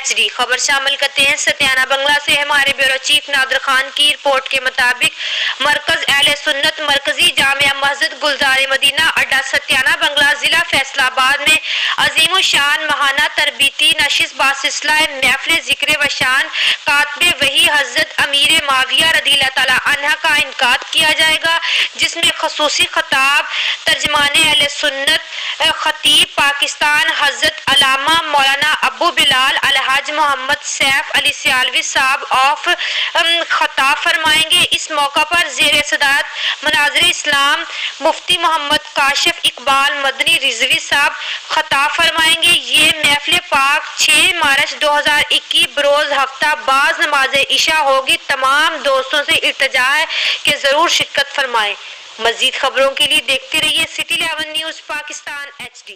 HD خبر شامل کرتے ہیں ستیانہ بنگلہ سے ہمارے بیورو چیف نادر خان کی رپورٹ کے مطابق مرکز اہل سنت مرکزی جامع مسجد گلزار مدینہ اڈا ستیانہ بنگلہ ضلع فیصل آباد میں عظیم الشان ماہانہ تربیتی نشست باسلسلہ محفل ذکر و شان کاتب وحی حضرت امیر معاویہ رضی اللہ تعالیٰ عنہ کا انعقاد کیا جائے گا، جس میں خصوصی خطاب ترجمان اہل سنت خطیب پاکستان حضرت علامہ مولانا ابو بلال الحاج محمد سیف علی سیالوی صاحب آف خطاب فرمائیں گے۔ اس موقع پر زیر صدارت مناظر اسلام مفتی محمد کاشف اقبال مدنی رضوی صاحب خطاب فرمائیں گے۔ یہ محفل پاک 6 مارچ 2021 بروز ہفتہ بعد نماز عشاء ہوگی۔ تمام دوستوں سے التجا ہے کہ ضرور شرکت فرمائیں۔ مزید خبروں کے لیے دیکھتے رہیے City 11 نیوز پاکستان HD۔